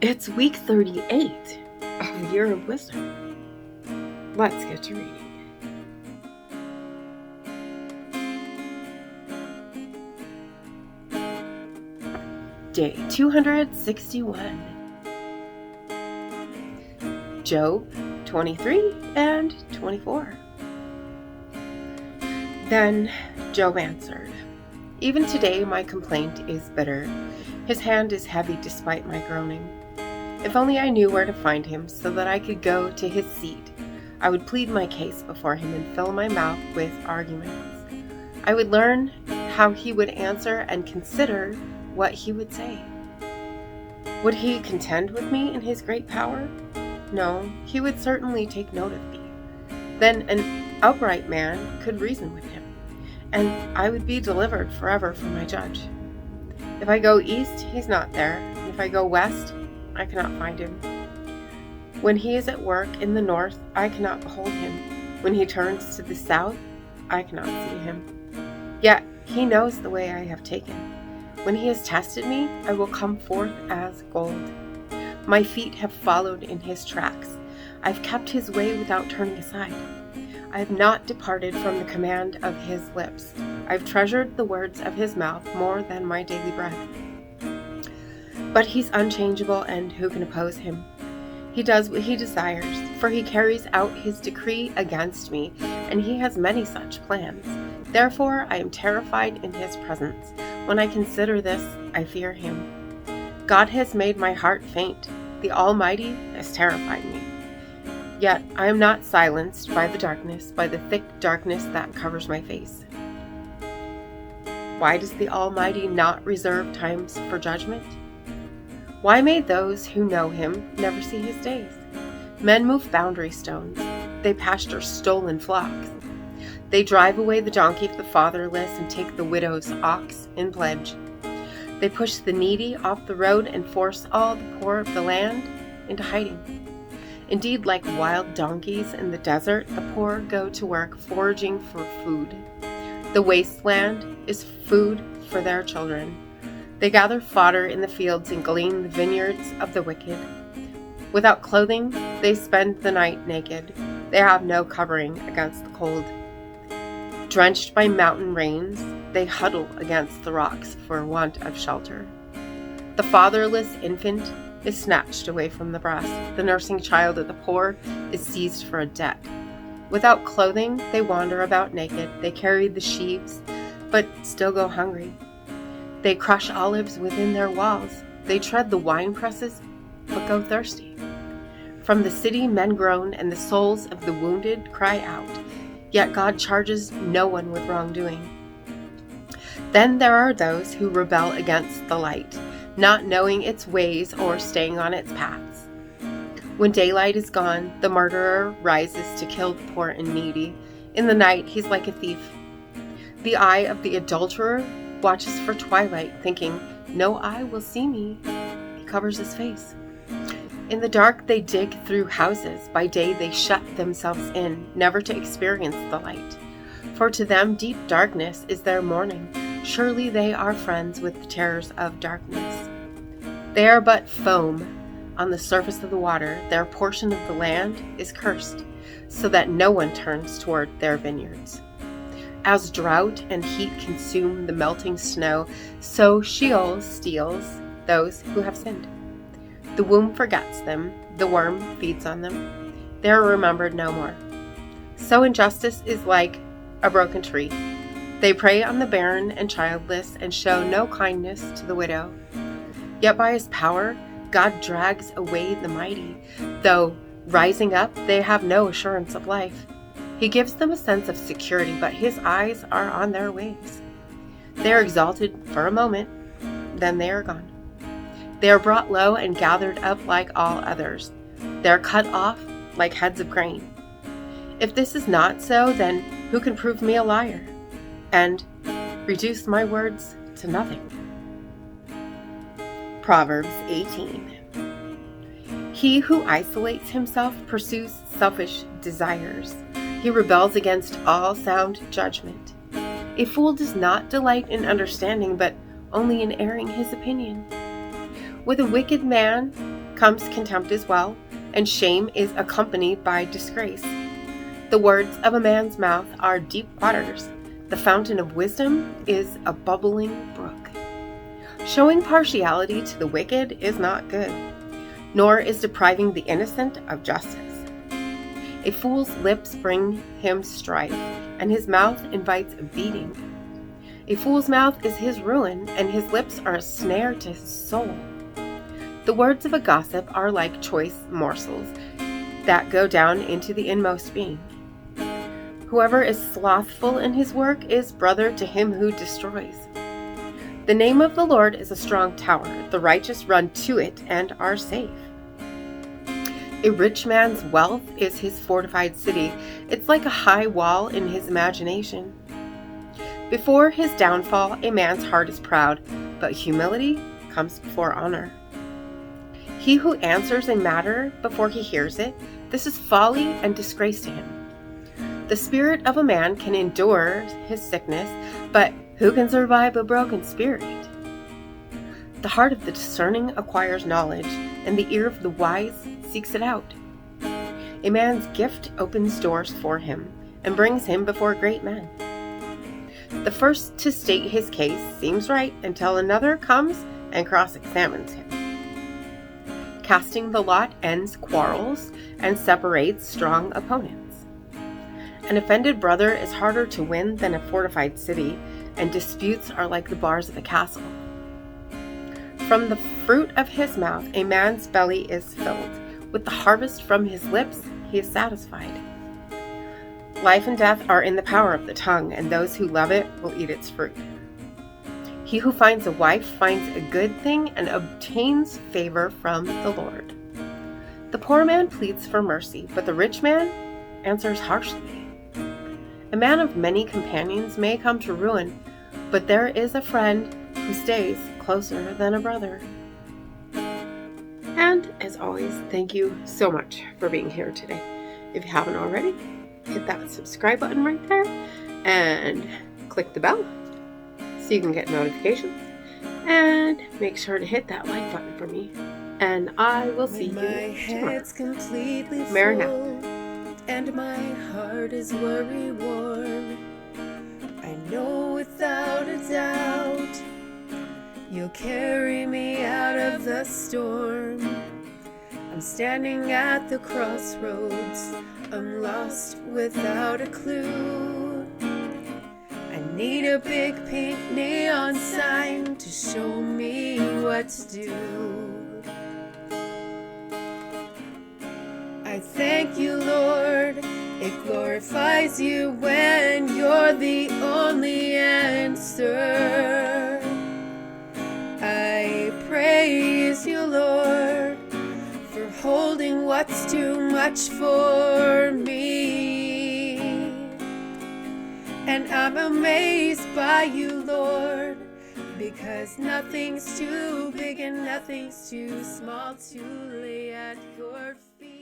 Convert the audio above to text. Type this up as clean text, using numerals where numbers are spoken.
It's week 38 of the Year of Wisdom. Let's get to reading. Day 261. Job 23 and 24. Then Job answered, "Even today my complaint is bitter. His hand is heavy despite my groaning. If only I knew where to find him so that I could go to his seat, I would plead my case before him and fill my mouth with arguments. I would learn how he would answer and consider what he would say. Would he contend with me in his great power? No, he would certainly take note of me. Then an upright man could reason with him, and I would be delivered forever from my judge. If I go east, he's not there. If I go west, I cannot find him. When he is at work in the north, I cannot behold him. When he turns to the south, I cannot see him. Yet he knows the way I have taken. When he has tested me, I will come forth as gold. My feet have followed in his tracks. I've kept his way without turning aside. I have not departed from the command of his lips. I've treasured the words of his mouth more than my daily bread. But he's unchangeable, and who can oppose him? He does what he desires, for he carries out his decree against me, and he has many such plans. Therefore I am terrified in his presence. When I consider this, I fear him. God has made my heart faint. The Almighty has terrified me. Yet I am not silenced by the darkness, by the thick darkness that covers my face. Why does the Almighty not reserve times for judgment? Why may those who know him never see his days? Men move boundary stones. They pasture stolen flocks. They drive away the donkey of the fatherless and take the widow's ox in pledge. They push the needy off the road and force all the poor of the land into hiding. Indeed, like wild donkeys in the desert, the poor go to work foraging for food. The wasteland is food for their children. They gather fodder in the fields and glean the vineyards of the wicked. Without clothing, they spend the night naked. They have no covering against the cold. Drenched by mountain rains, they huddle against the rocks for want of shelter. The fatherless infant is snatched away from the breast. The nursing child of the poor is seized for a debt. Without clothing, they wander about naked. They carry the sheaves, but still go hungry. They crush olives within their walls. They tread the wine presses, but go thirsty. From the city men groan, and the souls of the wounded cry out. Yet God charges no one with wrongdoing. Then there are those who rebel against the light, not knowing its ways or staying on its paths. When daylight is gone, the murderer rises to kill the poor and needy. In the night, he's like a thief. The eye of the adulterer watches for twilight, thinking, "No eye will see me." He covers his face. In the dark they dig through houses. By day they shut themselves in, never to experience the light. For to them deep darkness is their morning. Surely they are friends with the terrors of darkness. They are but foam on the surface of the water. Their portion of the land is cursed, so that no one turns toward their vineyards. As drought and heat consume the melting snow, so Sheol steals those who have sinned. The womb forgets them, the worm feeds on them. They are remembered no more. So injustice is like a broken tree. They prey on the barren and childless and show no kindness to the widow. Yet by his power, God drags away the mighty. Though rising up, they have no assurance of life. He gives them a sense of security, but his eyes are on their ways. They are exalted for a moment, then they are gone. They are brought low and gathered up like all others. They are cut off like heads of grain. If this is not so, then who can prove me a liar and reduce my words to nothing? Proverbs 18. He who isolates himself pursues selfish desires. He rebels against all sound judgment. A fool does not delight in understanding, but only in airing his opinion. With a wicked man, comes contempt as well, and shame is accompanied by disgrace. The words of a man's mouth are deep waters. The fountain of wisdom is a bubbling brook. Showing partiality to the wicked is not good, nor is depriving the innocent of justice. A fool's lips bring him strife, and his mouth invites a beating. A fool's mouth is his ruin, and his lips are a snare to his soul. The words of a gossip are like choice morsels that go down into the inmost being. Whoever is slothful in his work is brother to him who destroys. The name of the Lord is a strong tower. The righteous run to it and are safe. A rich man's wealth is his fortified city. It's like a high wall in his imagination. Before his downfall, a man's heart is proud, but humility comes before honor. He who answers a matter before he hears it, this is folly and disgrace to him. The spirit of a man can endure his sickness, but who can survive a broken spirit? The heart of the discerning acquires knowledge, and the ear of the wise seeks it out. A man's gift opens doors for him and brings him before great men. The first to state his case seems right until another comes and cross-examines him. Casting the lot ends quarrels and separates strong opponents. An offended brother is harder to win than a fortified city, and disputes are like the bars of a castle. From the fruit of his mouth a man's belly is filled. With the harvest from his lips he is satisfied. Life and death are in the power of the tongue, and those who love it will eat its fruit. He who finds a wife finds a good thing and obtains favor from the Lord. The poor man pleads for mercy, but the rich man answers harshly. A man of many companions may come to ruin, but there is a friend who stays closer than a brother. And as always, thank you so much for being here today. If you haven't already, hit that subscribe button right there and click the bell so you can get notifications. And make sure to hit that like button for me. And I will see you tomorrow. Marinette. And my heart is worry-worn. I know without a doubt you'll carry me out of the storm. I'm standing at the crossroads. I'm lost without a clue. I need a big pink neon sign to show me what to do. I thank you, Lord. It glorifies you when you're the only answer. I praise you, Lord, for holding what's too much for me. And I'm amazed by you, Lord, because nothing's too big and nothing's too small to lay at your feet.